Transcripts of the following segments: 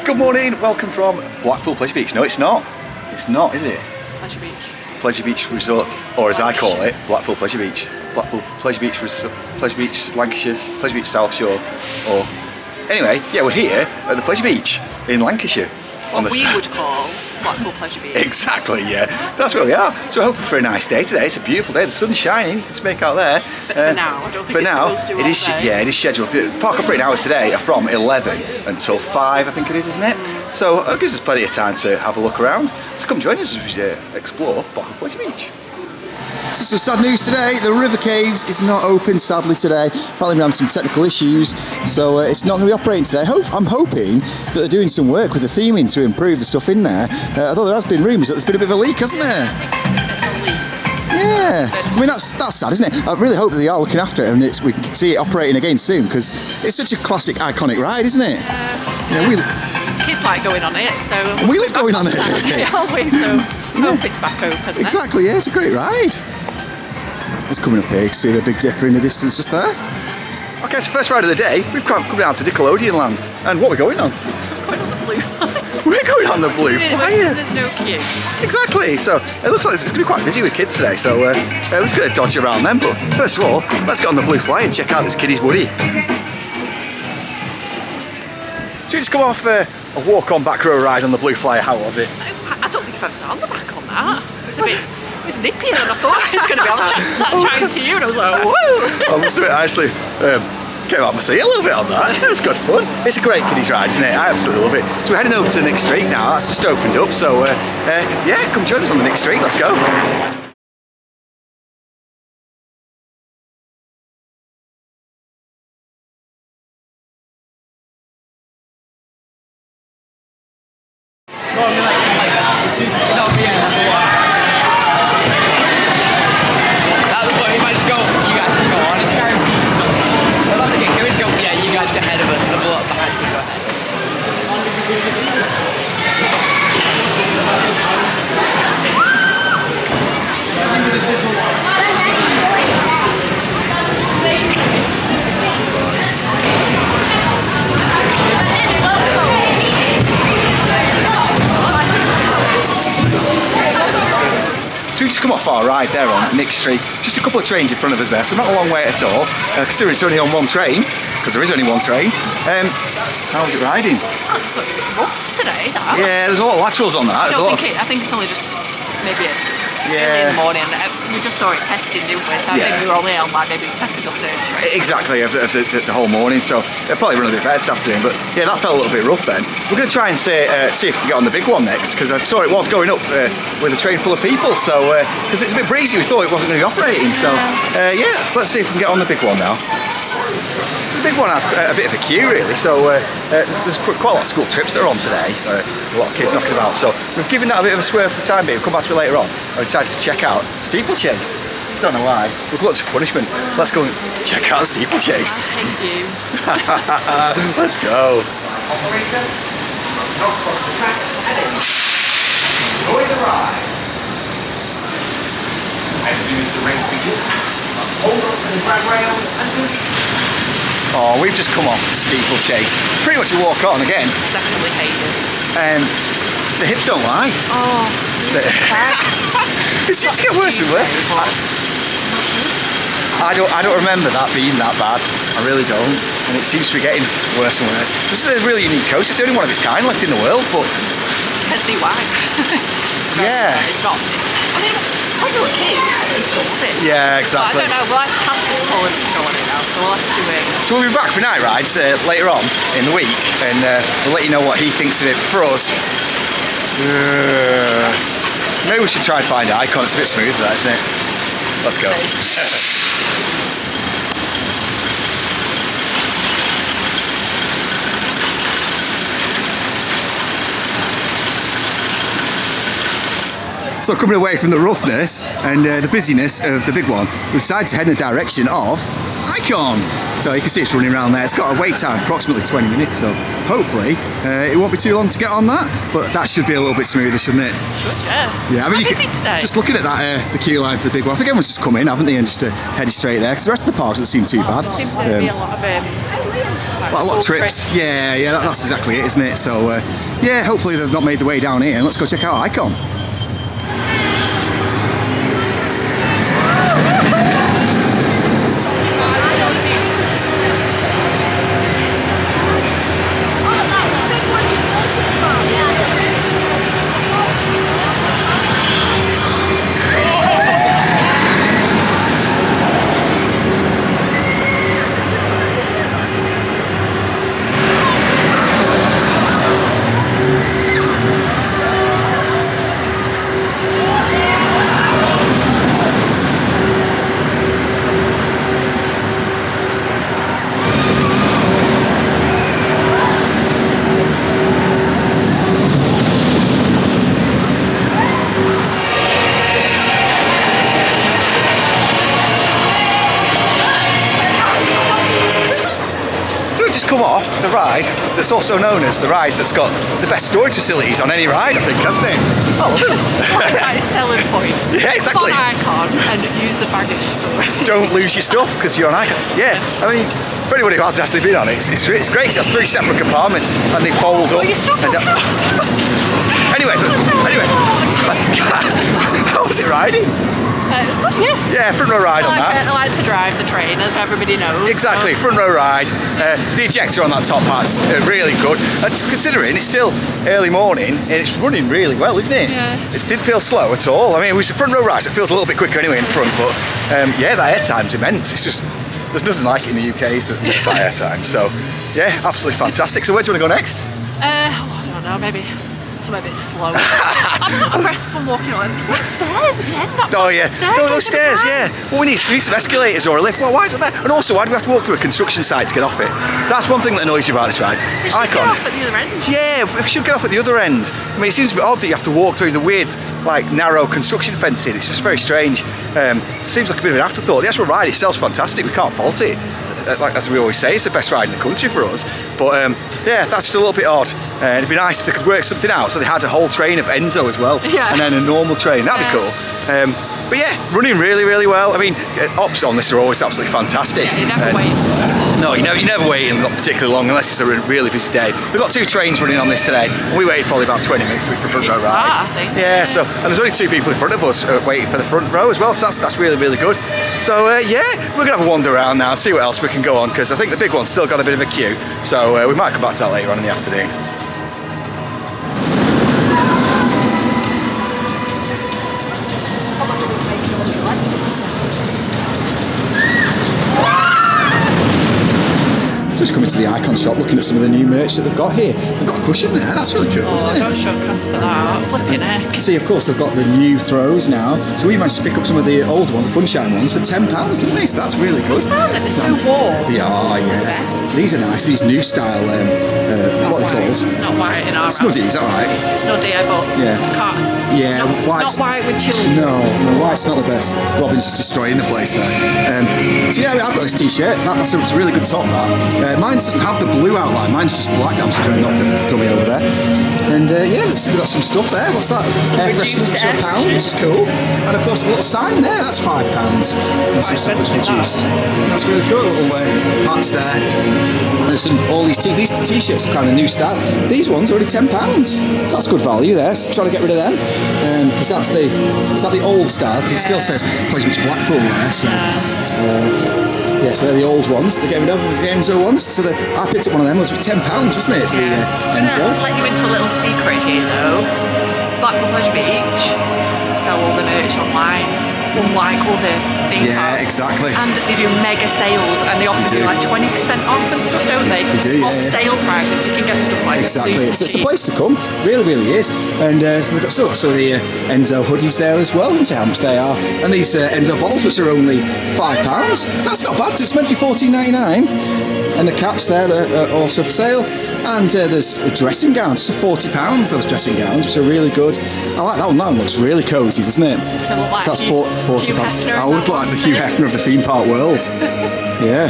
Good morning, welcome from Blackpool Pleasure Beach. No, it's not. It's not, is it? Pleasure Beach. Pleasure Beach Resort, or as I call it, Blackpool Pleasure Beach. Blackpool Pleasure Beach Resort, Pleasure Beach Lancashire, Pleasure Beach South Shore, or... Anyway, yeah, we're here at the Pleasure Beach in Lancashire. What we would call Blackpool Pleasure Beach. Exactly, yeah. That's where we are. So we're hoping for a nice day today. It's a beautiful day. The sun's shining. You can make out there. But for now, I don't think it's supposed to it is. Yeah, it is scheduled. The park operating hours today are from 11 until 5, I think it is, isn't it? So it gives us plenty of time to have a look around. So come join us as we explore Blackpool Pleasure Beach. So some sad news today, the River Caves is not open sadly today. Apparently we're having some technical issues, so it's not going to be operating today. I'm hoping that they're doing some work with the theming to improve the stuff in there, although there has been rumours that there's been a bit of a leak, hasn't there? Yeah, I mean that's sad, isn't it? I really hope that they are looking after it and we can see it operating again soon, because it's such a classic, iconic ride, isn't it? Kids like going on it, so... And we live going on it. Yeah, always, so I hope it's back open. Exactly, yeah, it's a great ride. It's coming up here, you can see the Big Dipper in the distance just there. Okay, so first ride of the day, we've come down to Nickelodeon Land. And what are we going on? We're going on the Blue Flyer. We're going on the Blue Flyer. There's no queue. Exactly, so it looks like it's going to be quite busy with kids today, so we're just going to dodge around them. But first of all, let's get on the Blue Flyer and check out this kiddie's Woody. So we just come off a walk-on back row ride on the Blue Flyer. How was it? I don't think I've ever sat on the back on that. It was nippier than I thought it was going to be. I was chatting to you and I was like, woo! I must admit, I actually came out my seat a little bit on that. It was good fun. It's a great kiddies ride, isn't it? I absolutely love it. So we're heading over to the Nick Street now. That's just opened up. So yeah, come join us on the Nick Street. Let's go. So we just come off our ride there on Nick Street, just a couple of trains in front of us there, so not a long way at all, considering it's only on one train, because there is only one train. How was it riding? Oh, it's a bit rough today, that. Yeah, there's a lot of laterals on that. I think it's only just, maybe it's early in the morning. We just saw it testing, didn't we? So I think we were only on like maybe the second or third train. Exactly, of the whole morning, so it'll probably run a bit better this afternoon, but yeah, that felt a little bit rough then. We're going to try and see if we can get on the big one next, because I saw it was going up with a train full of people, so, because it's a bit breezy, we thought it wasn't going to be operating, so yeah, let's see if we can get on the big one now. So the big one has a bit of a queue really, so there's quite a lot of school trips that are on today, a lot of kids knocking about, so we've given that a bit of a swerve for the time being. We'll come back to it later on. I decided to check out Steeplechase. Don't know why, we've got lots of punishment. Let's go and check out Steeplechase. I hate you. Let's go. Enjoy the ride. As soon as the race begins, hold up to the drag rail and Oh, we've just come off Steeplechase. Pretty much a walk on again. Definitely hate it. The hips don't lie. Oh, it seems to get worse and worse. I don't remember that being that bad. I really don't. And it seems to be getting worse and worse. This is a really unique coaster. It's the only one of its kind left in the world, but... I can see why. It's not. I mean, when you were kids, you still love it. Yeah, exactly. But I don't know, we'll have to pass this whole and go on it now, so we'll have to do it. So we'll be back for night rides later on in the week, and we'll let you know what he thinks of it. For us, maybe we should try and find an icon. It's a bit smooth, that, isn't it? Let's go. So coming away from the roughness and the busyness of the big one, we decided to head in the direction of Icon. So you can see it's running around there. It's got a wait time of approximately 20 minutes, so hopefully it won't be too long to get on that, but that should be a little bit smoother, shouldn't it? Should, yeah. Yeah, I mean, today? Just looking at that, the queue line for the big one, I think everyone's just come in, haven't they, and just headed straight there, because the rest of the parks doesn't seem too bad. Seems to be a lot of Like a lot of trips. Yeah, that's exactly it, isn't it? So, yeah, hopefully they've not made the way down here, and let's go check out Icon. Come off the ride that's also known as the ride that's got the best storage facilities on any ride, I think, hasn't it? Oh, that is selling point. Yeah, exactly. Come on Icon and use the baggage storage. Don't lose your stuff because you're on Icon. Yeah, I mean, for anybody who hasn't actually been on it, it's great because it has 3 separate compartments and they fold up. Your stuff Anyway, how was it riding? Yeah, front row ride on that. I like to drive the train, as everybody knows. Exactly, so. front row ride. The ejector on that top part's really good. And considering it's still early morning and it's running really well, isn't it? Yeah. It didn't feel slow at all. I mean, it was a front row ride, so it feels a little bit quicker anyway in front, but yeah, that airtime's immense. It's just, there's nothing like it in the UK that makes that airtime. So, yeah, absolutely fantastic. So where do you want to go next? I don't know, maybe somewhere a bit slow. I'm out of breath from walking on them. There's stairs at the end. Oh yeah, those stairs, yeah. Well, we need some escalators or a lift. Well, why isn't there? And also, why do we have to walk through a construction site to get off it? That's one thing that annoys me about this ride. It should get off at the other end. Yeah, if we should get off at the other end. I mean, it seems a bit odd that you have to walk through the weird, like, narrow construction fencing. It's just very strange. It seems like a bit of an afterthought. The actual ride itself's fantastic. We can't fault it. Like as we always say, it's the best ride in the country for us. But yeah, that's just a little bit odd. It'd be nice if they could work something out so they had a whole train of Enzo as well, and then a normal train. That'd be cool. But yeah, running really, really well. I mean, ops on this are always absolutely fantastic. Yeah, you never wait. No, you never wait not particularly long unless it's a really busy day. We've got 2 trains running on this today, and we waited probably about 20 minutes to wait for front row ride. I think. Yeah, so and there's only 2 people in front of us waiting for the front row as well, so that's really, really good. So yeah, we're gonna have a wander around now and see what else we can go on, because I think the big one's still got a bit of a queue, so we might come back to that later on in the afternoon. So just coming to the Icon shop, looking at some of the new merch that they've got here. They've got a cushion there, that's really cool, isn't it? Got a showcase for that, flipping heck. See, of course, they've got the new throws now. So we managed to pick up some of the old ones, the Funshine ones, for £10, didn't we? So that's really good. They're so warm. They are, yeah. These are nice, these new style, what are they called? Not white in our Snuddy, is that right? Snuddy, but yeah. Can't. Yeah, not white with children. No, white's not the best. Robin's just destroying the place there. So yeah, I've got this t-shirt. That's a really good top, that. Mine doesn't have the blue outline. Mine's just black. I'm just trying to knock the dummy over there. And yeah, they've got some stuff there. What's that? Air freshener for £1, which is cool. And of course, a little sign there. That's £5. And some stuff that's reduced. That's really cool. Little packs there. And there's all these t-shirts are kind of new style. These ones are only £10. So that's good value there. So trying to get rid of them. Because that's the old style, because it still says plays which Blackpool there, so yeah, so they're the old ones. They're getting rid of them with the Enzo ones. So I picked up one of them. It was £10, wasn't it, for the Enzo? I'll let you into a little secret here though. Blackpool Beach sell all the merch online, unlike other theme parks. Yeah, exactly. And they do mega sales, and they often do like 20% off and stuff, don't they? They do, yeah. Off sale prices, so you can get stuff like exactly. It's a place to come, really, really is. And so they've got some of the Enzo hoodies there as well, and see how much they are. And these Enzo bottles, which are only £5. That's not bad, because it's meant to be $14.99. And the caps there that are also for sale. And there's dressing gowns, for £40, those dressing gowns, which are really good. I like that one. That one looks really cosy, doesn't it? Like so that's £40. I would like the Hugh Hefner of the theme park world. Yeah.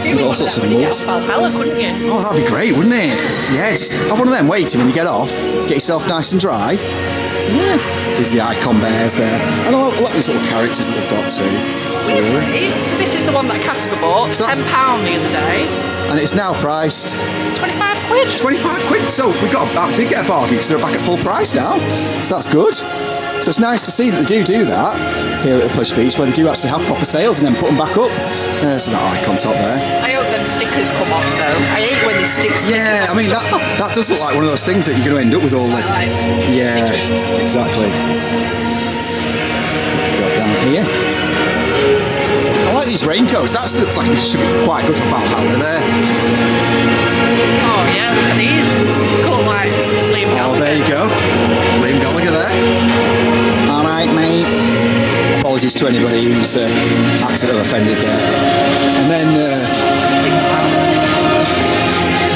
You could do all sorts of mugs. Valhalla, couldn't you? Oh, that'd be great, wouldn't it? Yeah, just have one of them waiting when you get off. Get yourself nice and dry. Yeah. So there's the Icon bears there. And I like these little characters that they've got too. weirdly, so this is the one that Casper bought, So that's- £10 the other day, And it's now priced 25 quid. 25 quid. So I did get a bargain because they're back at full price now. So that's good. So it's nice to see that they do that here at the Plush Beach, where they do actually have proper sales and then put them back up. So that icon top there. I hope them stickers come off though. I hate when they stick stickers Yeah, I on mean top. that does look like one of those things that you're going to end up with all the. Like Yeah, sticky. exactly. Got down here. I like these raincoats. That looks like it should be quite good for Valhalla there. Oh yeah, look at these. Cool, like Liam Oh, Gallagher. there you go. Liam Gallagher there. All right, mate. Apologies to anybody who's accidentally offended there. And then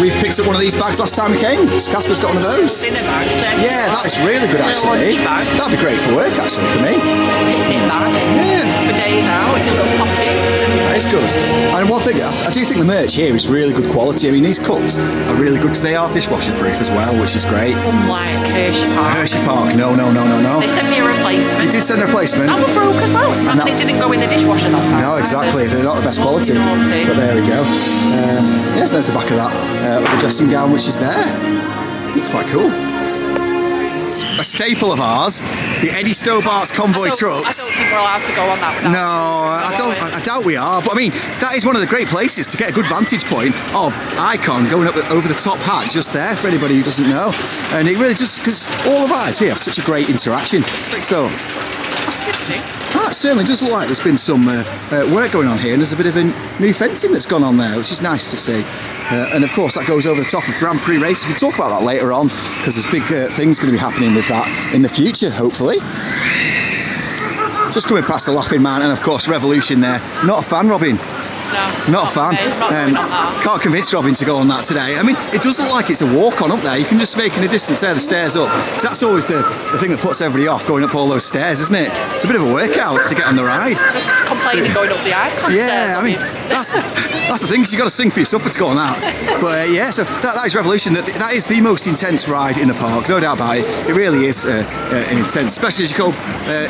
we've picked up one of these bags last time we came. Casper's got one of those. Dinner bag. Yeah, that is really good actually. Lunch bag. That'd be great for work actually for me. Picnic bag. Yeah. For days out with your little pockets. That is good. And one thing, I do think the merch here is really good quality. I mean, these cups are really good because they are dishwasher proof as well, which is great. Unlike Hershey Park. Hershey Park, no. They sent me a replacement. You did send a replacement. That one broke as well. And that- it didn't go in the dishwasher that time. No, exactly. They're not the best quality. Naughty. But there we go. Yes, there's the back of that other dressing gown, which is there. Looks quite cool. A staple of ours, the Eddie Stobart's convoy I trucks. don't think we're allowed to go on that without. No, I doubt we are. But I mean, that is one of the great places to get a good vantage point of Icon going up over the top hat just there for anybody who doesn't know. And it really just, because all of ours here have such a great interaction. So, it certainly does look like there's been some work going on here, and there's a bit of a new fencing that's gone on there, which is nice to see. And of course, that goes over the top of Grand Prix races. We'll talk about that later on, because there's big things going to be happening with that in the future, hopefully. Just coming past the Laughing Man, and of course, Revolution there. Not a fan, Robin. No, Not a fan. Not going on that. Can't convince Robin to go on that today. I mean, it does look like it's a walk on up there. You can just make in a distance there, the stairs up. 'Cause that's always the thing that puts everybody off, going up all those stairs, isn't it? It's a bit of a workout to get on the ride. Just complaining going up the icon stairs. Yeah, I mean, that's the thing, 'cause you've got to sing for your supper to go on that. But yeah, so that is Revolution. That is the most intense ride in the park, no doubt about it. It really is an intense, especially as you go,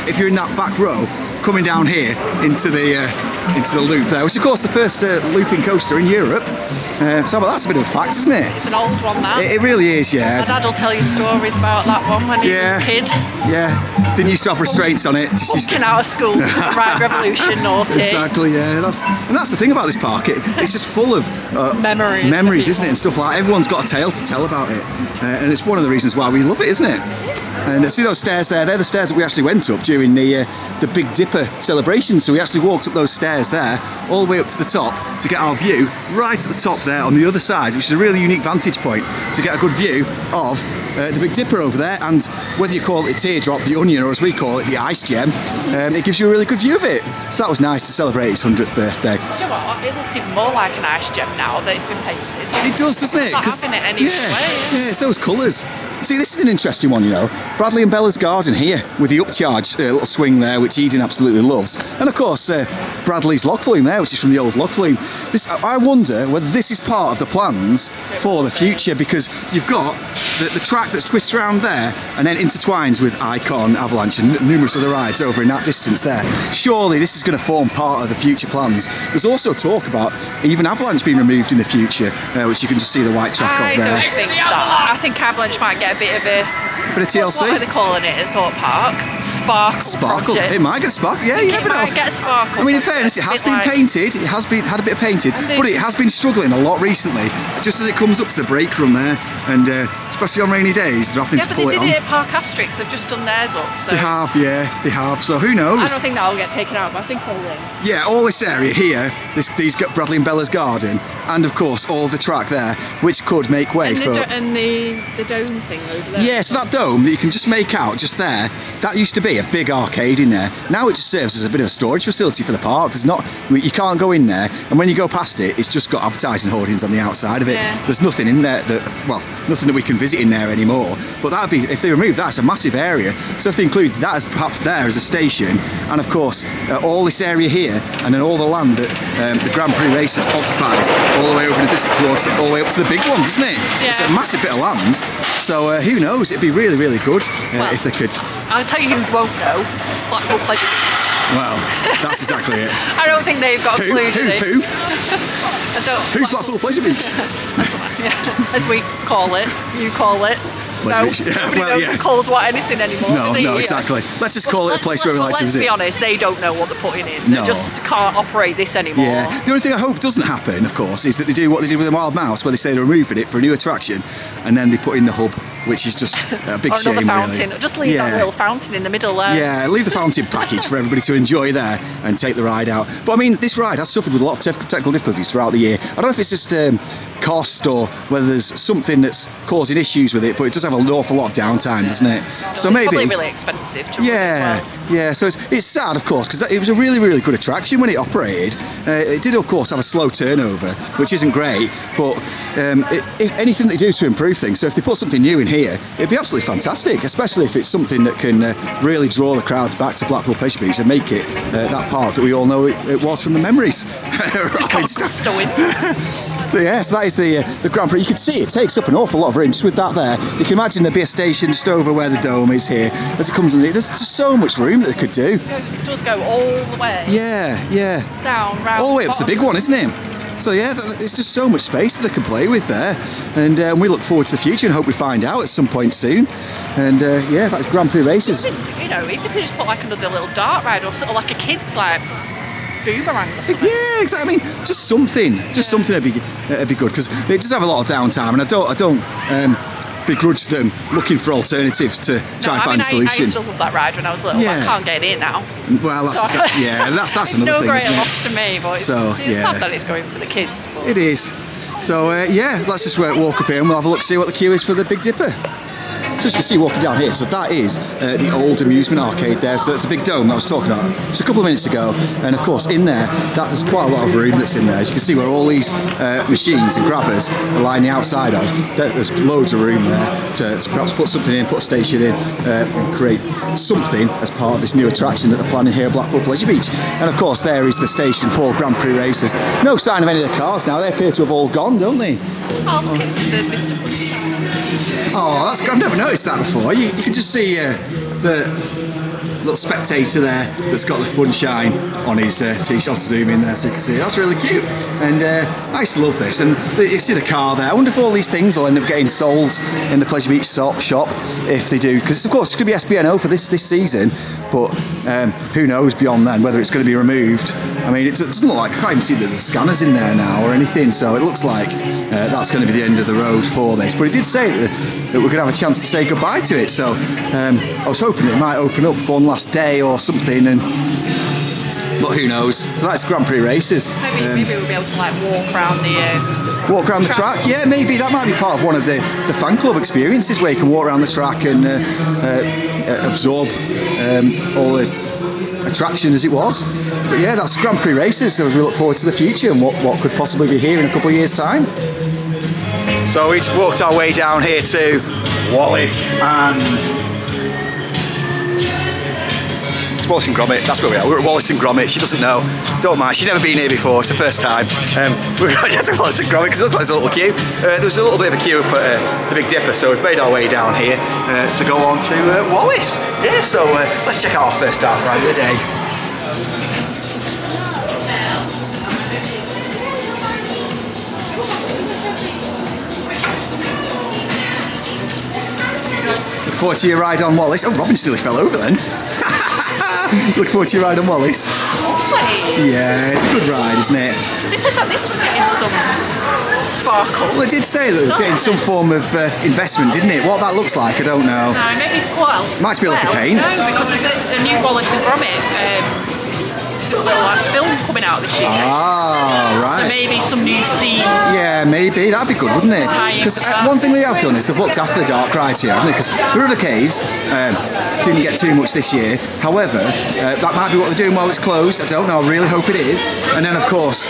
if you're in that back row, coming down here into the loop there, which of course the first looping coaster in Europe. So that's a bit of a fact, isn't it? It's an old one now. It really is, My yeah. dad will tell you stories about that one when he was a kid. Yeah. Didn't used to have restraints on it. Just used to. Walking out of school, right, Revolution, naughty. Exactly, yeah. That's the thing about this park. It's just full of Memories, isn't it, and stuff like that. Everyone's got a tale to tell about it, and it's one of the reasons why we love it, isn't it? And see those stairs there? They're the stairs that we actually went up during the Big Dipper celebration. So we actually walked up those stairs there, all the way up to the top, to get our view right at the top there on the other side, which is a really unique vantage point to get a good view of the Big Dipper over there. And whether you call it the teardrop, the onion, or as we call it, the ice gem, it gives you a really good view of it. So that was nice to celebrate its 100th birthday. You know what? It looks even more like an ice gem now that it's been painted. It does, doesn't it? It's not having it any way. Yeah, it's those colours. See, this is an interesting one, you know. Bradley and Bella's garden here with the upcharge little swing there, which Eden absolutely loves. And of course, Bradley's log flume there, which is from the old log flume. I wonder whether this is part of the plans for the future, because you've got the track that's twists around there and then intertwines with Icon, Avalanche and numerous other rides over in that distance there. Surely this is going to form part of the future plans. There's also talk about even Avalanche being removed in the future, which you can just see the white track I of there. don't think that. I think Avalanche might get a bit of a... A bit of TLC. What are they calling it at Thorpe Park? Sparkle. It might get a sparkle. Yeah, you never know. Might get a sparkle. I mean, in fairness, it has been painted. It has had a bit of painted, but it has been struggling a lot recently. Just as it comes up to the break room there, and especially on rainy days, they're often to pull it on. Yeah, but they did it at Park Asterix. They've just done theirs up. So They have, yeah, they have. So who knows? I don't think that'll get taken out, but I think they'll win. Yeah, all this area here, these got Bradley and Bella's garden, and of course all the track there, which could make way for. And the dome thing over there. Yeah, so that dome that you can just make out just there, that used to be a big arcade in there. Now it just serves as a bit of a storage facility for the park. You can't go in there, and when you go past it, it's just got advertising hoardings on the outside of it. Yeah. There's nothing in there nothing that we can visit in there anymore. But that'd be, if they remove that, it's a massive area. So if they include that as perhaps there as a station, and of course all this area here, and then all the land that the Grand Prix races occupies, all the way over in the distance towards, all the way up to the big one, doesn't it? Yeah. It's a massive bit of land. So who knows? It'd be really, really good if they could. I'll tell you who won't know. Blackpool Pleasure Beach. Well, that's exactly it. I don't think they've got a clue, do they? Who? I don't, Who's Blackpool Pleasure Beach? yeah, as we call it, you call it. Pleasure Beach. Yeah, Nobody well, knows yeah. who calls what anything anymore. No, do they? no, exactly. Let's just call it a place where we like to Let's visit. be honest, they don't know what they're putting in. No. They just can't operate this anymore. Yeah. The only thing I hope doesn't happen, of course, is that they do what they did with the Wild Mouse, where they say they're removing it for a new attraction, and then they put in the hub, which is just a big Or shame, another fountain. really. Just leave that little fountain in the middle there. Yeah, leave the fountain package for everybody to enjoy there and take the ride out. But I mean, this ride has suffered with a lot of technical difficulties throughout the year. I don't know if it's just cost or whether there's something that's causing issues with it, but it does have an awful lot of downtime, doesn't it? So It's maybe. probably really expensive to run Yeah, as well. yeah. So it's sad, of course, because it was a really, really good attraction when it operated. It did, of course, have a slow turnover, which isn't great. But if anything they do to improve things, so if they put something new in here, it'd be absolutely fantastic. Especially if it's something that can really draw the crowds back to Blackpool Pleasure Beach and make it that park that we all know it was from the memories. So yes, that is the Grand Prix. You can see it takes up an awful lot of room just with that there. You can imagine there'd be a station just over where the dome is here as it comes in. There's just so much room that they could do. It does go all the way. Yeah. Down, round. All the way up to the big one, isn't it? So yeah, it's just so much space that they can play with there, and we look forward to the future and hope we find out at some point soon. And yeah, that's Grand Prix races. You know, even if they just put like another little dart ride or sort of like a kid's like boomerang or something. Yeah, exactly. I mean, just something would be good, because it does have a lot of downtime, and I don't begrudge them looking for alternatives to try and find a solution. I used to love that ride when I was little. Yeah. I can't get in now. Well, that's It's another no thing, great isn't it? loss to me, but it's sad that it's going for the kids. But It is. So yeah, let's just walk up here and we'll have a look, see what the queue is for the Big Dipper. So as you can see walking down here, so that is the old amusement arcade there. So that's a big dome that I was talking about just a couple of minutes ago. And of course in there, there's quite a lot of room that's in there. As you can see where all these machines and grabbers are lying the outside of, there's loads of room there to perhaps put something in, put a station in, and create something as part of this new attraction that they're planning here at Blackpool Pleasure Beach. And of course there is the station for Grand Prix races. No sign of any of the cars now, they appear to have all gone, don't they? oh, look at the Mr. Funfair. Oh, I've never noticed that before. You can just see the little spectator there that's got the Funshine on his t-shirt. I'll zoom in there so you can see. That's really cute. And I used to love this. And you see the car there. I wonder if all these things will end up getting sold in the Pleasure Beach shop if they do. Because of course it's going to be SPNO for this season, but who knows beyond then whether it's going to be removed. I mean, it doesn't look like, I can't even see that the scanners in there now or anything, so it looks like that's going to be the end of the road for this. But it did say that we're going to have a chance to say goodbye to it, so I was hoping it might open up for one last day or something, but who knows. So that's Grand Prix races. Maybe we'll be able to like walk around the track. Yeah, maybe that might be part of one of the fan club experiences where you can walk around the track and absorb all the attraction as it was. But yeah, that's Grand Prix races, so we look forward to the future and what could possibly be here in a couple of years' time. So we just walked our way down here to Wallace and Wallace and Gromit, that's where we are. We're at Wallace and Gromit. She doesn't know. Don't mind. She's never been here before. It's the first time. We're going to Wallace and Gromit because it looks like there's a little queue. There's a little bit of a queue up at the Big Dipper, so we've made our way down here to go on to Wallace. Yeah, so let's check out our first start ride of the day. Look forward to your ride on Wallace. Oh, Robin nearly fell over then. Look forward to your ride on Wallace. Yeah, it's a good ride, isn't it? They said that this was getting some sparkle. Well, it did say that it was getting some form of investment, didn't it? What that looks like, I don't know. No, maybe, well... Might be like a paint. No, because there's a new Wallace and Gromit little film coming out this year. Ah, right. So maybe some new scene. Yeah, maybe. That'd be good, wouldn't it? Because one thing they have done is they've looked after the dark rides here, haven't they? Because the River Caves didn't get too much this year. However, that might be what they're doing while it's closed. I don't know. I really hope it is. And then, of course,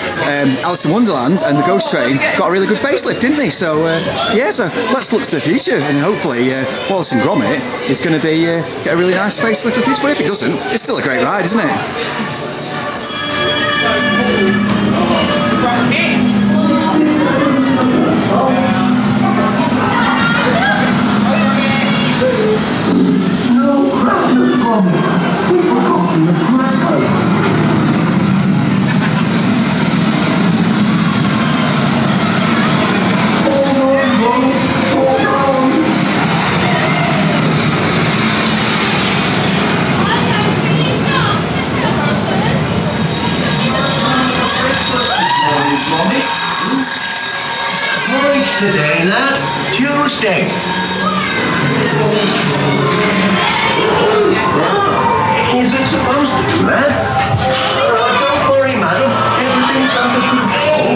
Alice in Wonderland and the Ghost Train got a really good facelift, didn't they? So, yeah, so let's look to the future. And hopefully, Wallace and Gromit is going to be get a really nice facelift for the future. But if it doesn't, it's still a great ride, isn't it? No practice from people talking the correct way. Tuesday. Is it supposed to do that? Don't worry, madam. Everything's under control.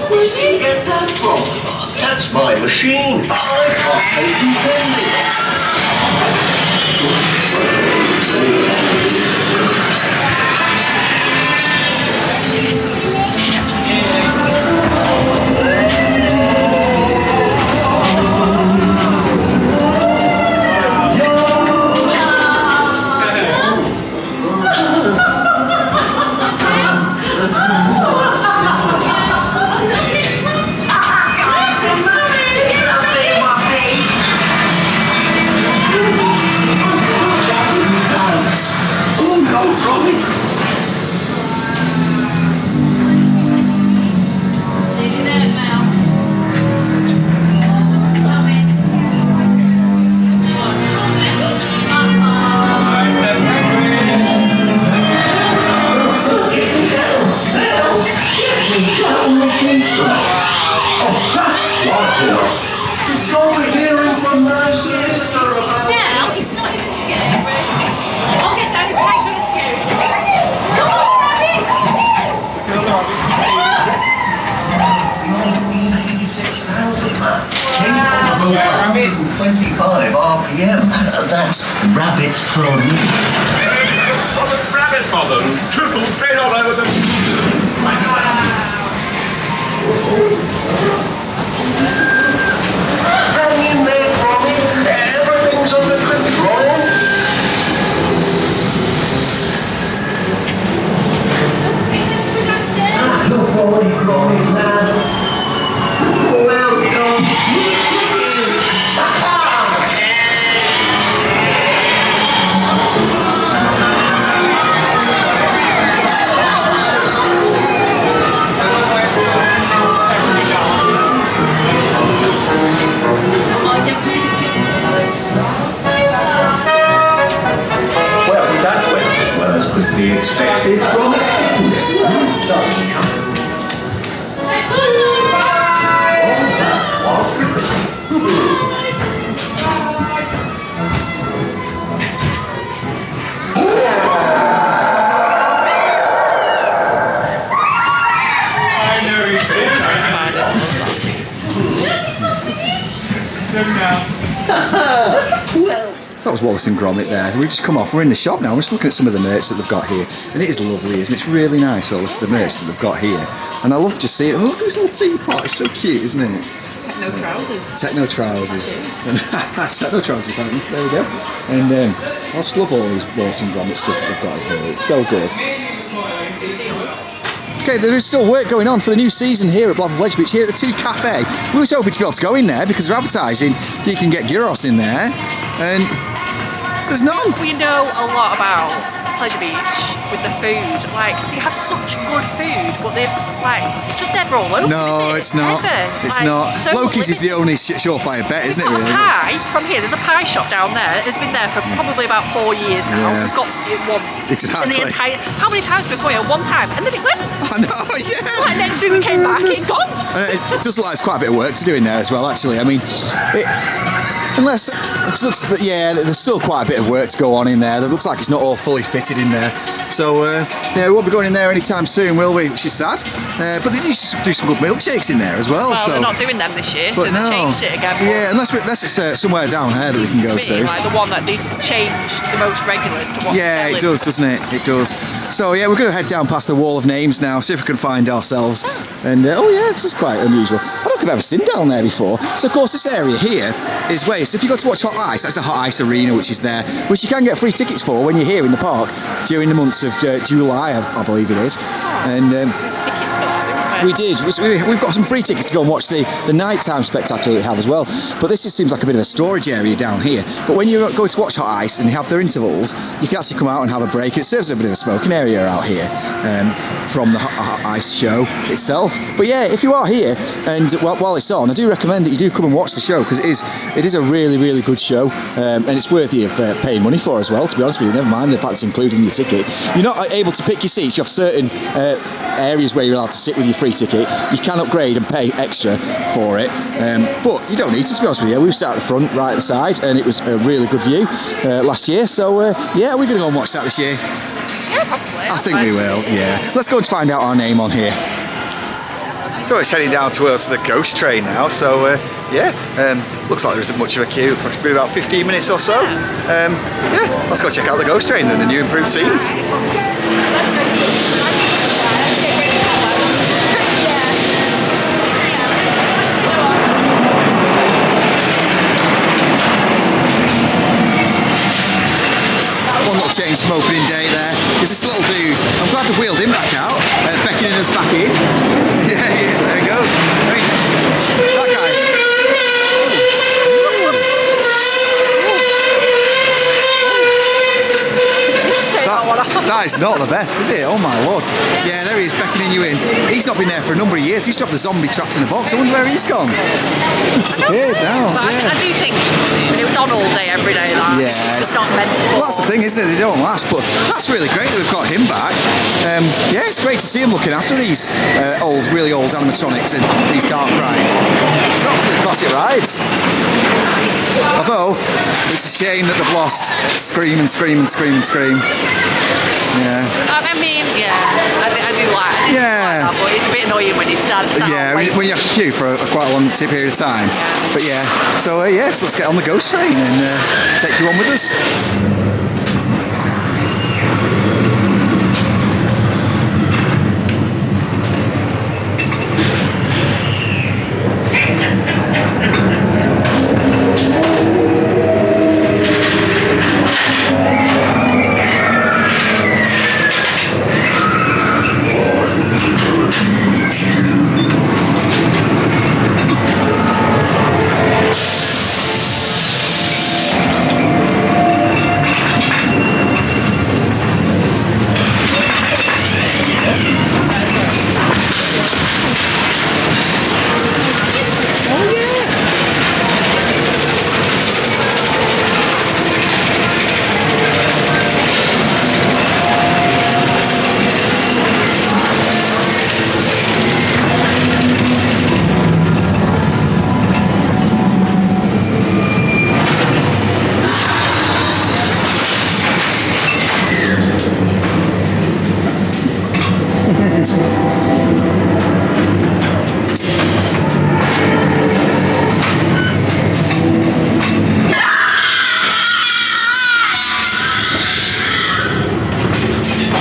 Where did you get that from? That's my machine. I can't take you RPM. That's rabbits per minute. Rabbit for them. Triple straight all over them. Hang in there, Gromit. Everything's under control. Look what Gromit, man. Well done. Well, that went as well as could be expected from it. So that was Wallace and Gromit there. We've just come off, we're in the shop now, we're just looking at some of the merch that they've got here. And it is lovely, isn't it? It's really nice, all this, the merch that they've got here. And I love just seeing it. Look at this little teapot, it's so cute, isn't it? Techno trousers. Techno trousers. Techno trousers, apparently, so there we go. And I just love all these Wallace and Gromit stuff that they've got in here. It's so good. Okay, there is still work going on for the new season here at Blackpool Beach, here at the Tea Cafe. We was hoping to be able to go in there because they're advertising you can get gyros in there, and there's none. We know a lot about Pleasure Beach with the food. Like, they have such good food, but they're like, it's just never all Loki. No, it's not. Ever. It's like, not. So Loki's is the only surefire bet, isn't it, really? Pie from here. There's a pie shop down there. It's been there for probably about 4 years now. Yeah. We've got it once. Exactly. How many times have we come here? One time, and then it went. I know, yeah. Like, next week we came back, it's gone. It does look like there's quite a bit of work to do in there as well, actually. I mean, unless it looks that, yeah, there's still quite a bit of work to go on in there. It looks like it's not all fully fitted in there. So yeah, we won't be going in there anytime soon, will we? Which is sad. But they do some good milkshakes in there as well. Well, so they're not doing them this year, so they changed it again. So, yeah, unless it's somewhere down here that we can go to. Like the one that they changed the most regulars to what. Yeah, it does, doesn't it? It does. So yeah, we're going to head down past the wall of names now, see if we can find ourselves. And oh yeah, this is quite unusual. I don't think I've ever seen down there before. So of course, this area here is where, so if you go to watch Hot Ice, that's the Hot Ice Arena, which is there, which you can get free tickets for when you're here in the park during the months of July, I believe it is. And tickets for that. it? We did. We've got some free tickets to go and watch the nighttime spectacular they have as well. But this just seems like a bit of a storage area down here. But when you go to watch Hot Ice and they have their intervals, you can actually come out and have a break. It serves as a bit of a smoking area out here from the Hot Ice show itself. But yeah, if you are here and while it's on, I do recommend that you do come and watch the show, because it is a really, really good show, and it's worthy of paying money for as well, to be honest with you. Never mind the fact it's included in your ticket. You're not able to pick your seats. You have certain areas where you're allowed to sit with your free ticket. You can upgrade and pay extra for it, but you don't need to be honest with you. We sat at the front, right at the side, and it was a really good view last year. So yeah, we're going to go and watch that this year. Yeah, probably. I think we will, yeah. Let's go and find out our name on here. So we're heading down towards the ghost train now, so yeah, looks like there isn't much of a queue. Looks like it's been about 15 minutes or so. Yeah, let's go check out the ghost train and the new improved scenes. One little change from opening day there is this little dude. I'm glad they wheeled him back out, beckoning us back in. Yeah, he is, there he goes. I mean, that guy's... That is not the best, is it? Oh my lord. Yeah, there he is, beckoning you in. He's not been there for a number of years. He used to have the zombie trapped in a box. I wonder where he's gone. He's disappeared now. But Yeah. I do think it was on all day, every day. That Yeah, it's not meant for. Well, that's the thing, isn't it? They don't last, but that's really great that we've got him back. Yeah, it's great to see him looking after these really old animatronics and these dark rides. It's absolutely classic rides. Although, it's a shame that they've lost Scream and Scream and Scream and Scream. Yeah. I mean, yeah, I do like it. Yeah. But it's a bit annoying when you stand. Yeah, when you have to queue for quite a long period of time. But yeah, so yes, let's get on the ghost train and take you on with us.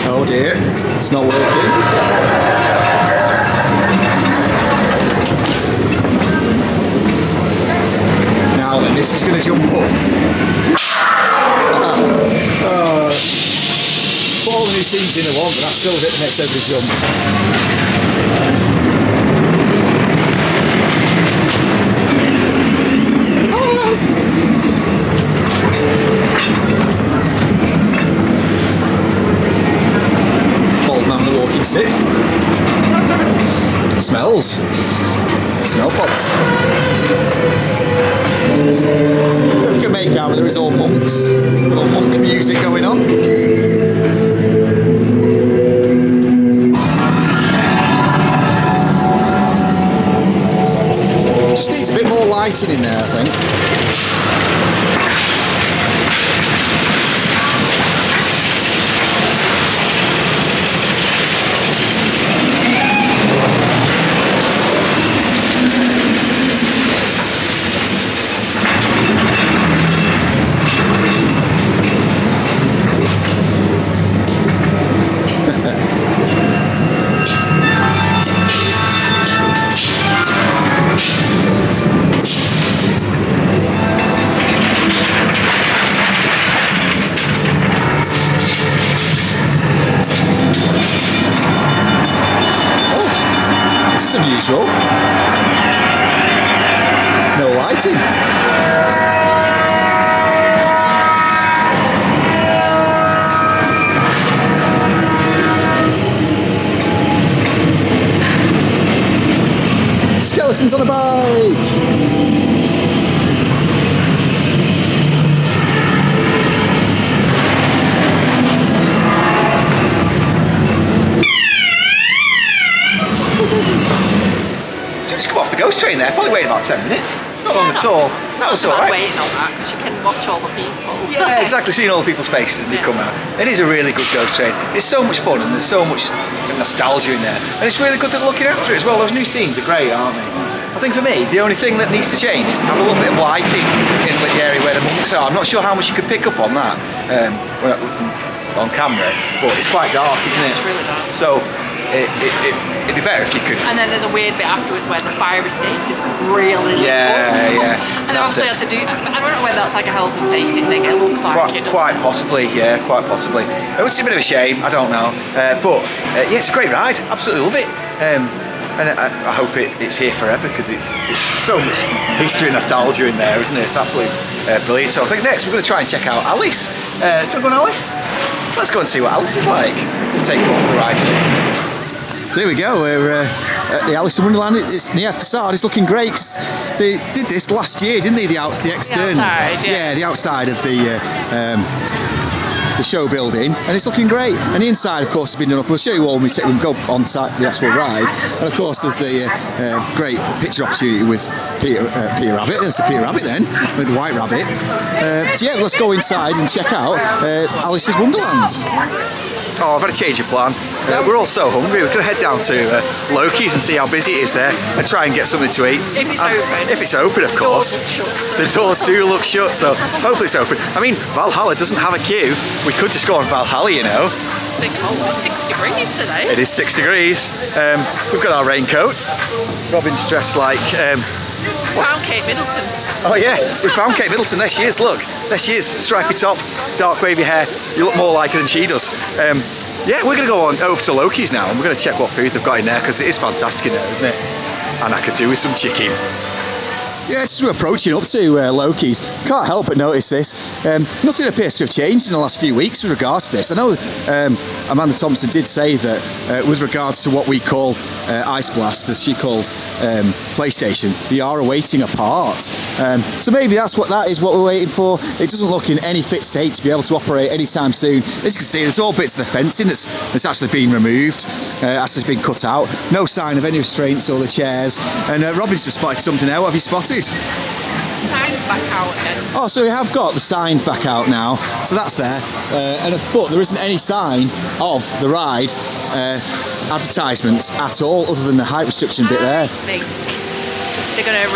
Oh dear, it's not working. Now then, this is going to jump up. Put all the new scenes in at once, but that's still a bit that makes everybody jump. Bald man with a walking stick. Smells. Smell pots. Don't know if you can make out, there is all monks. Little monk music going on. Just needs a bit more lighting in there, I think. usual. No lighting. Skeletons on a bike. Just come off the ghost train there, probably waited about 10 minutes. Not long at all. That was about alright. waiting on that because you can watch all the people. Yeah, exactly. Seeing all the people's faces as they come out. It is a really good ghost train. It's so much fun and there's so much nostalgia in there. And it's really good at looking after it as well. Those new scenes are great, aren't they? I think for me, the only thing that needs to change is have a little bit of lighting in the area where the monks are. I'm not sure how much you could pick up on that on camera, but it's quite dark, isn't it? It's really dark. So it'd be better if you could. And then there's a weird bit afterwards where the fire escape is really little. Yeah. And they obviously had to do. I don't know whether that's like a health and safety thing. It looks like it. Quite possibly, yeah, quite possibly. It's a bit of a shame. I don't know, but yeah, it's a great ride. Absolutely love it. And I hope it's here forever because it's so much history and nostalgia in there, isn't it? It's absolutely brilliant. So I think next we're going to try and check out Alice. Do you want to go on Alice? Let's go and see what Alice is like. We'll take you on for the ride today. So here we go, we're at the Alice in Wonderland. It's the facade is looking great 'cause they did this last year, didn't they? The external, outside, the outside of the show building, and it's looking great. And the inside, of course, has been done up. We'll show you all when we go on site the actual ride. And of course, there's the great picture opportunity with Peter Rabbit. There's the Peter Rabbit then, with the White Rabbit. So yeah, let's go inside and check out Alice's Wonderland. Oh, I've had a change of plan. We're all so hungry. We're going to head down to Loki's and see how busy it is there and try and get something to eat. If it's open. If it's open, of course. The doors do look shut, so hopefully it's open. I mean, Valhalla doesn't have a queue. We could just go on Valhalla, you know. It's 6 degrees today. It is 6 degrees. We've got our raincoats. Robin's dressed like... Found Kate Middleton. Oh yeah, we found Kate Middleton. There she is, look. There she is, stripy top, dark wavy hair. You look more like her than she does. Yeah, we're going to go on over to Loki's now and we're going to check what food they've got in there because it is fantastic in there, isn't it? And I could do with some chicken. Yeah, just we're approaching up to Loki's. Can't help but notice this. Nothing appears to have changed in the last few weeks with regards to this. I know Amanda Thompson did say that with regards to what we call Ice Blast, as she calls PlayStation, they are awaiting a part. So maybe that's what we're waiting for. It doesn't look in any fit state to be able to operate anytime soon. As you can see, there's all bits of the fencing that's actually been removed, actually been cut out. No sign of any restraints or the chairs. And Robin's just spotted something there. What have you spotted? Signs back out again. Oh, so we have got the signs back out now, so that's there. But there isn't any sign of the ride advertisements at all, other than the height restriction bit there. I think they're going to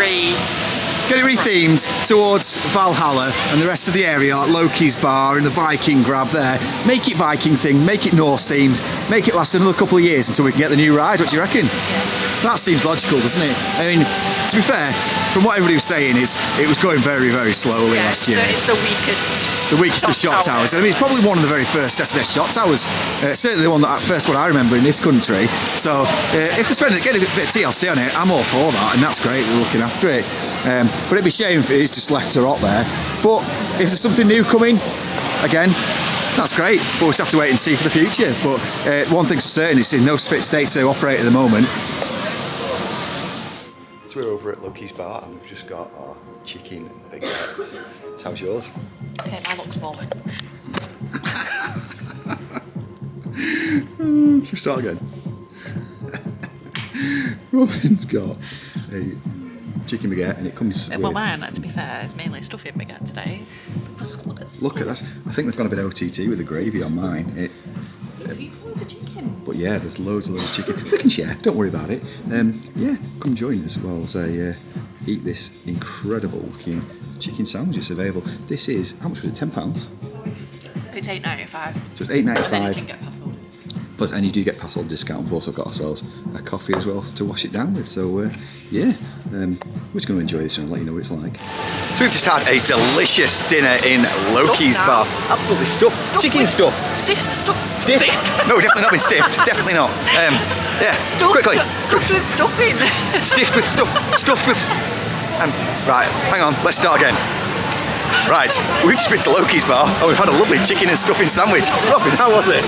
Get it rethemed towards Valhalla and the rest of the area, like Loki's bar and the Viking grab there. Make it Viking thing, make it Norse themed, make it last another couple of years until we can get the new ride. What do you reckon? That seems logical, doesn't it? I mean, to be fair, from what everybody was saying is it was going very, very slowly last year. It's the weakest. The weakest of shot towers. I mean, it's probably one of the very first SNS shot towers. Certainly the first one I remember in this country. So if they're getting a bit of TLC on it, I'm all for that, and that's great. They're looking after it. But it'd be a shame if it is just left to rot there. But if there's something new coming, again, that's great. But we'll just have to wait and see for the future. But one thing's for certain, it's in no fit state to operate at the moment. So we're over at Loki's bar and we've just got our chicken and big bits. So how's yours? Okay, that looks smaller. Should we start again? Robin's got a chicken baguette and it comes with... Well, mine, to be fair, is mainly stuffing baguette today. Look at that. I think they've gone a bit OTT with the gravy on mine. But yeah, there's loads of chicken. We can share, don't worry about it. Yeah, come join us while I eat this incredible looking chicken sandwich that's available. This is, how much was it, £10? It's $8.95. So it's £8.95. And then you can get fast food. Plus, and you do get pass-on discount. We've also got ourselves a coffee as well to wash it down with. So yeah, we're just going to enjoy this and I'll let you know what it's like. So we've just had a delicious dinner in Loki's bar. Absolutely stuffed. Chicken stuffed. Stiff? No, definitely not been stiffed. Definitely not. Yeah, quickly. Stuffed with stuffing. Stiffed with stuff. Stuffed with... right, hang on. Let's start again. Right, we've just been to Loki's bar and we've had a lovely chicken and stuffing sandwich. Robin, how was it?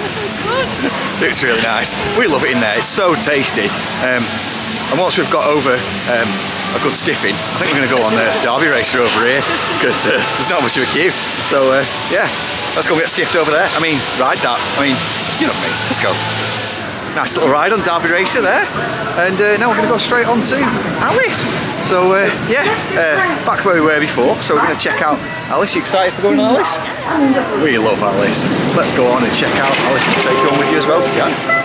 It was really nice. We love it in there. It's so tasty. And once we've got over a good stiffing, I think we're going to go on the Derby racer over here because there's not much of a queue. So yeah, let's go and get stiffed over there. I mean, ride that. I mean, you know what I mean. Let's go. Nice little ride on Derby racer there. And now we're going to go straight on to Alice. So yeah, back where we were before. So we're going to check out Alice. You excited for going on Alice? We love Alice. Let's go on and check out Alice and take you on with you as well if you can.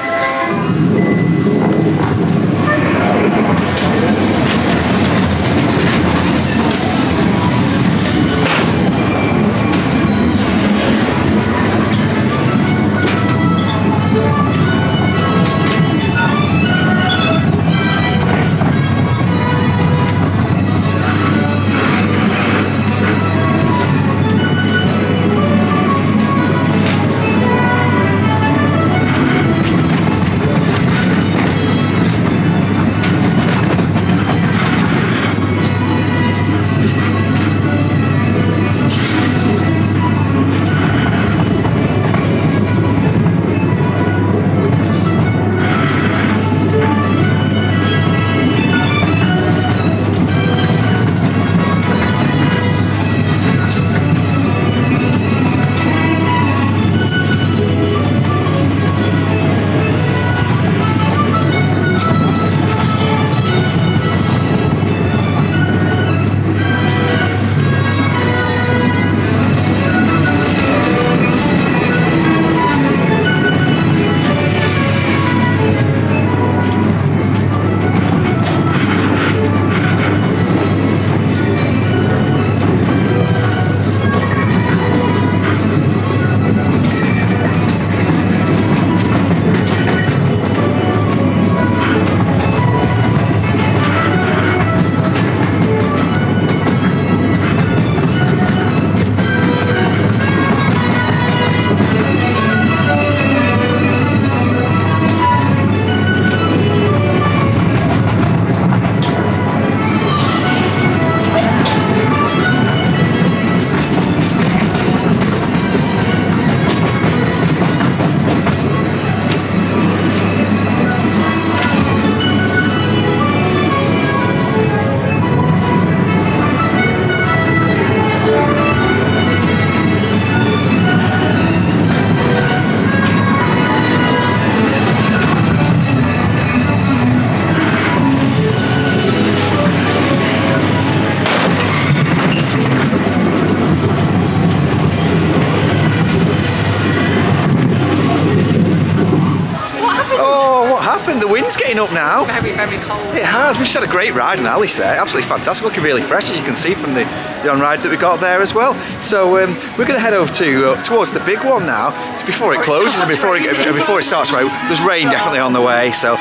The wind's getting up now. It's very, very cold. It has. We've just had a great ride on Alice there. Absolutely fantastic. Looking really fresh, as you can see from the on-ride that we got there as well. So we're going to head over to towards the big one now. Before it closes and before it starts right, there's rain definitely on the way. So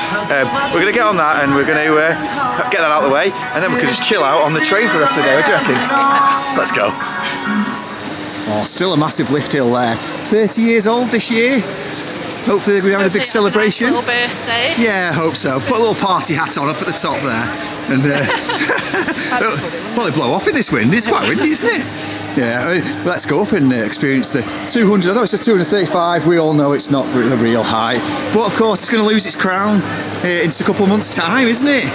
we're going to get on that and we're going to get that out of the way, and then we can just chill out on the train for the rest of the day. What do you reckon? Let's go. Oh, still a massive lift hill there. 30 years old this year. Hopefully we're having a big celebration. Nice little birthday. Yeah, I hope so. Put a little party hat on up at the top there. And probably blow off in this wind. It's quite windy, isn't it? Yeah, let's go up and experience the 200. Although it says 235, we all know it's not the real height. But of course, it's going to lose its crown in just a couple of months' time, isn't it?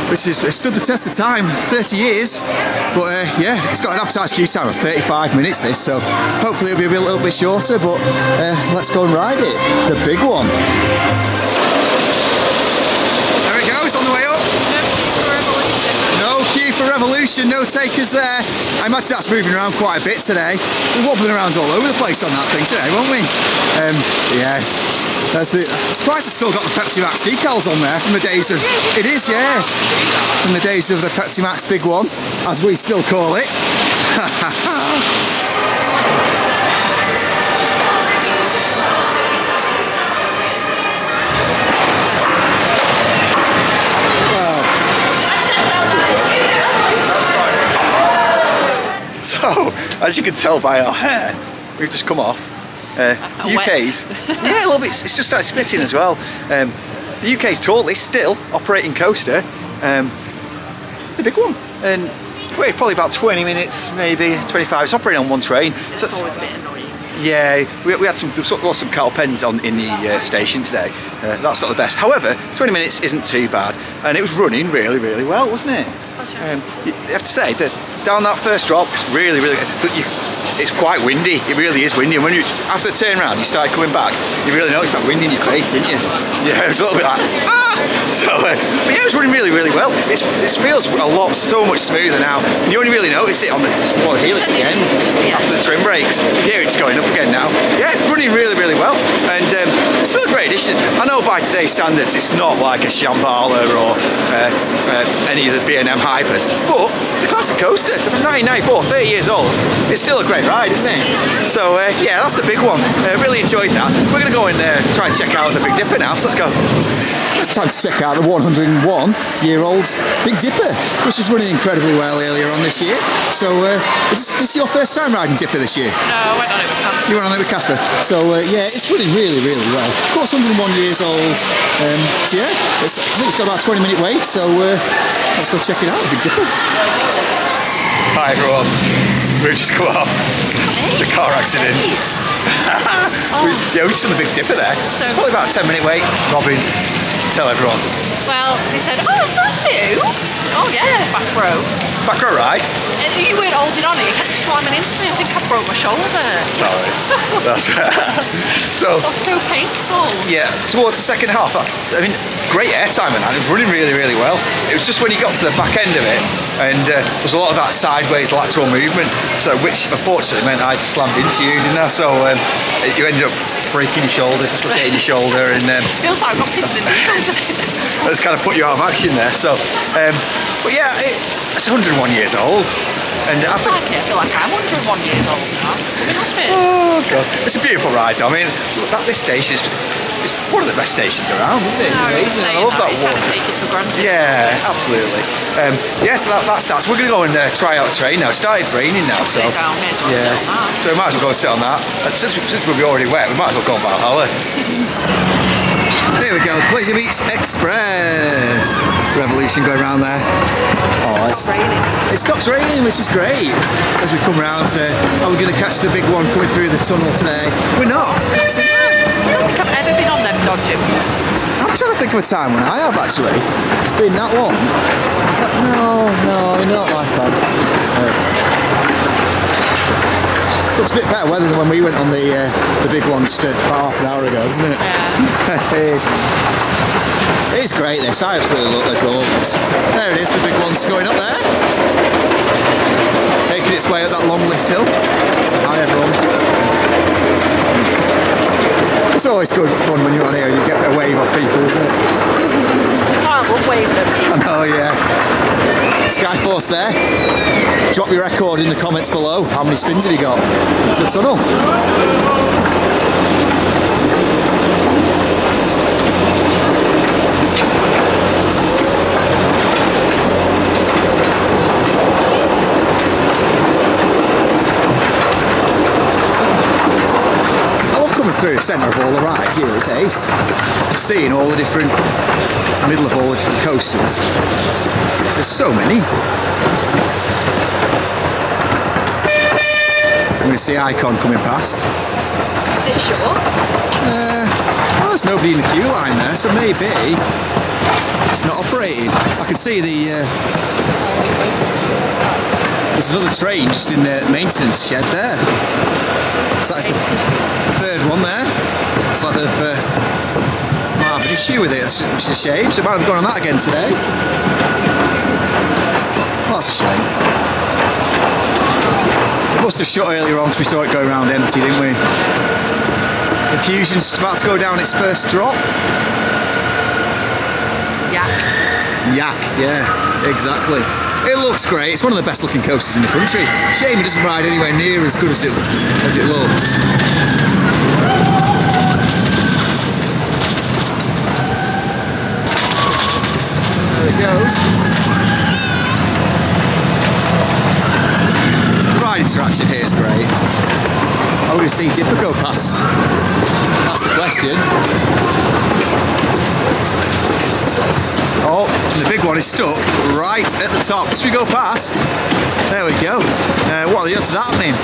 Which has stood the test of time, 30 years. But yeah, it's got an advertised queue time of 35 minutes, this. So hopefully it'll be a little bit shorter. But let's go and ride it. The big one. There it goes, on the way up. No queue for Revolution, no takers there. I imagine that's moving around quite a bit today. We're wobbling around all over the place on that thing today, won't we? Yeah. I'm surprised I've still got the Pepsi Max decals on there from the days of... It is, yeah. From the days of the Pepsi Max Big One, as we still call it. as you can tell by our hair, we've just come off. The UK's, yeah, a little bit. It's just started spitting as well. The UK's totally still operating coaster, the big one, and wait, probably about 20 minutes, maybe 25. It's operating on one train. So it's always a bit annoying. Yeah, we had some cattle pens in the station today. That's not the best. However, 20 minutes isn't too bad, and it was running really, really well, wasn't it? You have to say that down that first drop, it's really, really good. It's quite windy. It really is windy. And when you after the turn round, you started coming back, you really noticed that wind in your face, didn't you? Yeah, it was a little bit like So, but yeah, it was running really, really well. It feels so much smoother now. And you only really notice it on the helix at the end after the trim brakes. Yeah, it's going up again now. Yeah, running really, really well. And it's still a great addition. I know by today's standards, it's not like a Shambhala or any of the B&M hypers, but it's a classic coaster from 1994, 30 years old. It's still a great ride, isn't it? So yeah, that's the big one. Really enjoyed that. We're going to go and try and check out the Big Dipper now, so let's go. It's time to check out the 101-year-old Big Dipper, which was running incredibly well earlier on this year. So is this your first time riding Dipper this year? No, I went on it with Casper. You went on it with Casper. So yeah, it's running really, really well. Of course, 101 years old. So yeah, I think it's got about a 20-minute wait. So let's go check it out, the Big Dipper. Hi everyone. We've just come off the car accident. Yeah, we just done the Big Dipper there. So it's probably about a 10-minute wait. Robin, tell everyone. Well, they said, oh, is that you? Oh yeah, back row. Back row ride? You weren't holding on, you kept slamming into me. I think I broke my shoulder. Sorry. That's so painful. Yeah, towards the second half, I mean, great airtime and that. It was running really, really well. It was just when you got to the back end of it, and there was a lot of that sideways lateral movement, so which unfortunately meant I slammed into you, didn't I? So you ended up breaking your shoulder, dislocating your shoulder, and feels like I've got pins and needles in it. That's kind of put you out of action there. So, but yeah, it's 101 years old, and I feel like I'm 101 years old now. Oh god, it's a beautiful ride though. I mean, this station is one of the best stations around, isn't it? It's amazing. I love that water. You can't take it for granted. Yeah, absolutely. Yeah, so that's that. So we're going to go and try out the train now. It started raining now, so yeah. So we might as well go and sit on that. Since we'll be already wet, we might as well go on Valhalla. There we go, Pleasure Beach Express. Revolution going around there. Oh, it's raining. It stops raining, which is great. As we come around to, are we going to catch the big one coming through the tunnel today? We're not. I don't think I've ever been on them dodgems. I'm trying to think of a time when I have actually. It's been that long. But no, not my fan. So it's a bit better weather than when we went on the big one just about half an hour ago, isn't it? Yeah. It's great this, I absolutely adore this. There it is, the big one's going up there. Making its way up that long lift hill. Hi everyone. It's always good fun when you're on here and you get a wave off people, isn't it? I love waving at people. I know, yeah. Skyforce there. Drop your record in the comments below. How many spins have you got into the tunnel? Through the centre of all the rides here, it's ace. Just seeing all the different, middle of all the different coasters. There's so many. I'm going to see Icon coming past. Is it short? Well, there's nobody in the queue line there, so maybe it's not operating. I can see there's another train just in the maintenance shed there. So that's the third one there. Looks like they've might have an issue with it, which is a shame. So it might have gone on that again today. Well, that's a shame. It must have shut earlier on because we saw it go around empty, didn't we? The Fusion's just about to go down its first drop. Yak, yeah, exactly. It looks great. It's one of the best looking coasters in the country. Shame it doesn't ride anywhere near as good as it looks. There it goes. The ride interaction here is great. we see Dipper go past? That's the question. Oh, the big one is stuck right at the top. Should we go past? There we go. What are the odds of that happening?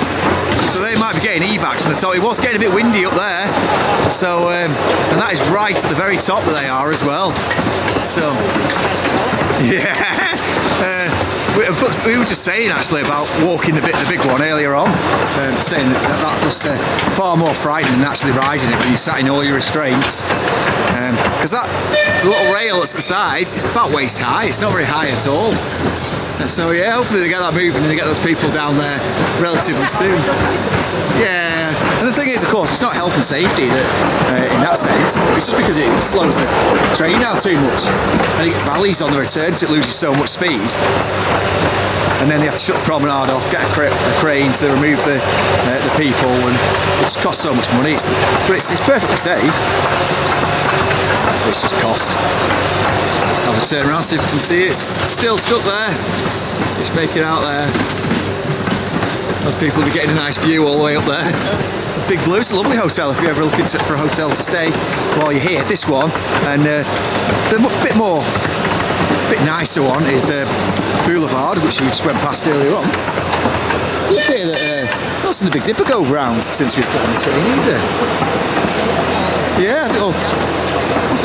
So they might be getting evacs from the top. It was getting a bit windy up there. So, and that is right at the very top where they are as well. So, yeah. We were just saying actually about walking the big one earlier on, saying that was far more frightening than actually riding it when you're sat in all your restraints. Because the little rail that's at the sides, it's about waist high, it's not very high at all. So yeah, hopefully they get that moving and they get those people down there relatively soon. Yeah, and the thing is, of course, it's not health and safety that, in that sense. It's just because it slows the train down too much, and it gets valleys on the return, so it loses so much speed. And then they have to shut the promenade off, get a crane to remove the people, and it just costs so much money. But it's perfectly safe. It's just cost. Have a turn around, see if you can see it. It's still stuck there. Just make it out there. Those people will be getting a nice view all the way up there. It's Big Blue. It's a lovely hotel if you're ever looking for a hotel to stay while you're here. This one, and the bit nicer one is the Boulevard, which we just went past earlier on. Do you hear that not seen the Big Dipper go round since we've got on the train either? Yeah,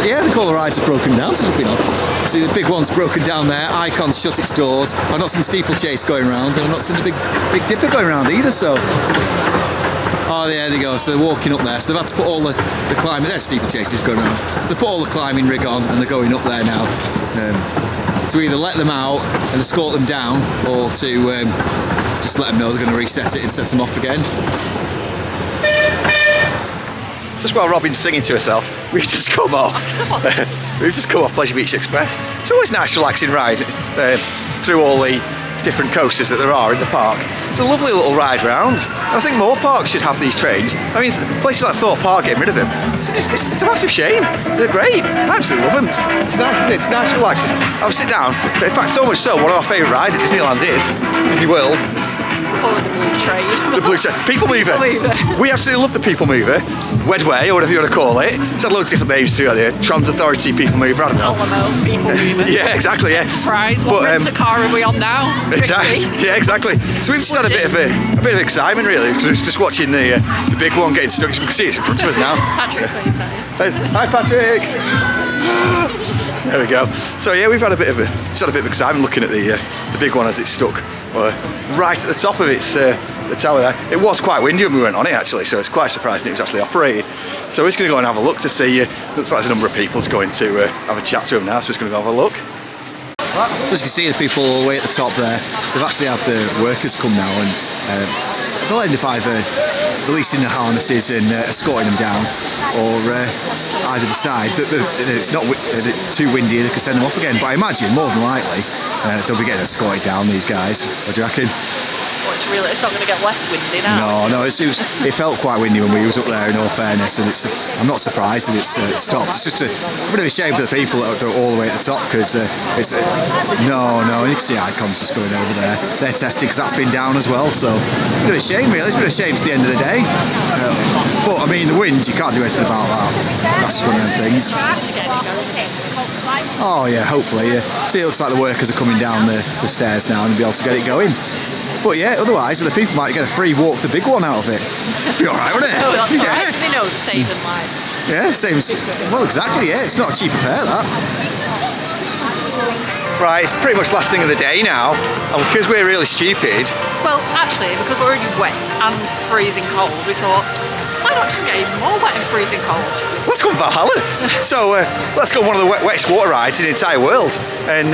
I think all the rides are broken down since we've been on. See, the big one's broken down there. Icon's shut its doors. I've not seen Steeplechase going round, and I've not seen the Big Dipper going round either. So, oh, there they go. So they're walking up there. So they've had to put all the climbing. There's Steeplechase is going round. So they put all the climbing rig on, and they're going up there now. To either let them out and escort them down, or to just let them know they're going to reset it and set them off again. Just while Robin's singing to herself, we've just come off. Pleasure Beach Express. It's always a nice relaxing ride through all the different coasters that there are in the park. It's a lovely little ride round. And I think more parks should have these trains. I mean, places like Thorpe Park getting rid of them. It's a massive shame. They're great. I absolutely love them. It's nice, isn't it? It's nice, relaxing. I'll sit down. But in fact, so much so, one of our favourite rides at Disneyland is Disney World. Call it the Blue Train. The Blue Train. People Mover. We absolutely love the People Mover. Wedway, or whatever you want to call it. It's had loads of different names too, the Trans Authority People Mover, I don't know. Alamo, People Mover. Yeah, exactly, yeah. Surprise, what car are we on now? Exactly. Yeah, exactly. So we've just had a bit of excitement really, because we're just watching the big one getting stuck. You can see it's in front of us now. Patrick, hi Patrick! There we go. So yeah, we've had a bit of excitement looking at the big one as it's stuck right at the top of its the tower there. It was quite windy when we went on it actually, so it's quite surprising it was actually operating. So we're just going to go and have a look to see. Looks like there's a number of people going to have a chat to them now, so we're just going to go have a look. So as you can see, the people all the way at the top there, they've actually had the workers come now, and they'll end up either releasing the harnesses and escorting them down, or either decide that it's not too windy and they can send them off again. But I imagine, more than likely, they'll be getting escorted down, these guys. What do you reckon? Well, it's not going to get less windy now. No, it felt quite windy when we was up there, in all fairness, and I'm not surprised that it's stopped. It's just a bit of a shame for the people that are all the way at the top, because no, you can see Icons just going over there. They're testing because that's been down as well, so a bit of a shame really. It's been a shame to the end of the day. But I mean, the wind, you can't do anything about that. That's just one of them things. Oh yeah, hopefully. Yeah. See, it looks like the workers are coming down the stairs now and be able to get it going. But yeah, otherwise, the people might get a free walk the big one out of it. Be alright, wouldn't it? Oh, that's alright. They know it's saving lives. Yeah, same. Well, exactly, yeah. It's not a cheap affair, that. Right, it's pretty much last thing of the day now. And because we're really stupid... Well, actually, because we're already wet and freezing cold, we thought, why not just get even more wet and freezing cold? Let's go on Valhalla. So, let's go on one of the wettest water rides in the entire world. And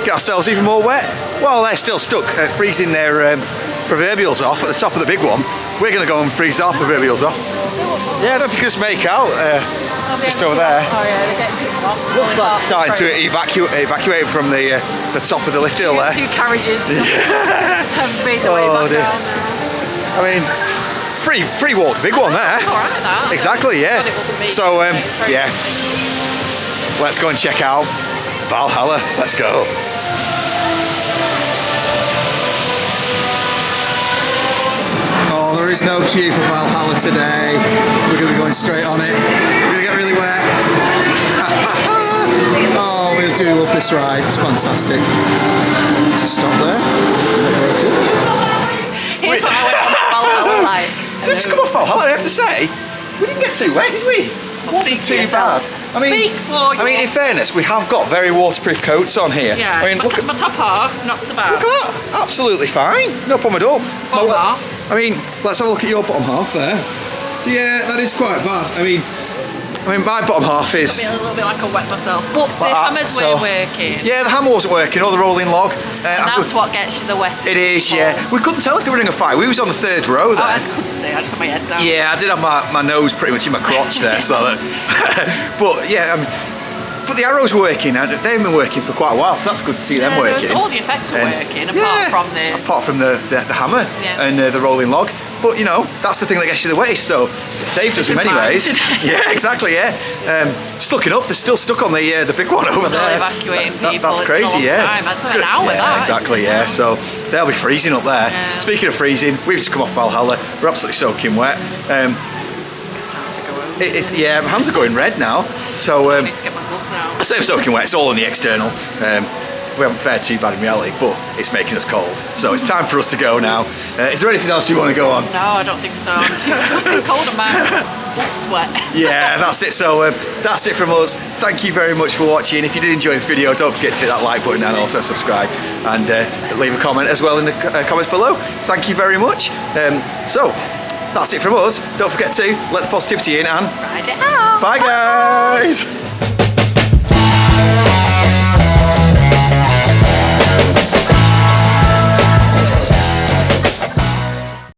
get ourselves even more wet. While they're still stuck freezing their proverbials off at the top of the big one, we're going to go and freeze our proverbials off. Yeah, I don't know if you can just make out just over there. Oh yeah, they're getting people off. Looks like starting to evacuate from the top of the lift hill there. Two carriages have made their way back down now. I mean, free walk, big one there. That's alright, that. Exactly, yeah. So yeah, let's go and check out Valhalla. Let's go. there is no queue for Valhalla today. We're going to be going straight on it. We're going to get really wet. Oh, we do love this ride. It's fantastic. Just stop there. Here's what I went on Valhalla like. So just come off Valhalla, I have to say, we didn't get too wet, did we? Wasn't too bad. Speak for you. I mean, in fairness, we have got very waterproof coats on here. Yeah, I mean, look at my top half, not so bad. Look at that, absolutely fine, no problem at all. Bottom half. I mean, let's have a look at your bottom half there. So yeah, that is quite bad. I mean, my bottom half is... I feel a little bit like I wet myself, but the hammers weren't working. Yeah, the hammer wasn't working, or the rolling log. And that's what gets you the wettest. It is, yeah. We couldn't tell if they were in a fight. We was on the third row there. Oh, I couldn't see, I just had my head down. Yeah, I did have my nose pretty much in my crotch there, so that... But yeah, but the arrows were working, and they've been working for quite a while, so that's good to see them working. All the effects were working, apart from the hammer and the rolling log. But you know, that's the thing that gets you the waste, so it saved us in many ways. Yeah, exactly, yeah. Just looking up, they're still stuck on the big one over there. Still evacuating people. That's crazy, yeah. That's an hour, yeah, exactly, yeah. So they'll be freezing up there. Yeah. Speaking of freezing, we've just come off Valhalla. We're absolutely soaking wet. It's time to go home. Yeah, my hands are going red now. So I need to get my gloves out. I say I'm soaking wet, it's all on the external. We haven't fared too bad in reality, but it's making us cold. So it's time for us to go now. Is there anything else you want to go on? No, I don't think so. I'm too cold and my butt's wet. Yeah, that's it. So that's it from us. Thank you very much for watching. If you did enjoy this video, don't forget to hit that like button and also subscribe. And leave a comment as well in the comments below. Thank you very much. So that's it from us. Don't forget to let the positivity in and Ride it out. bye guys.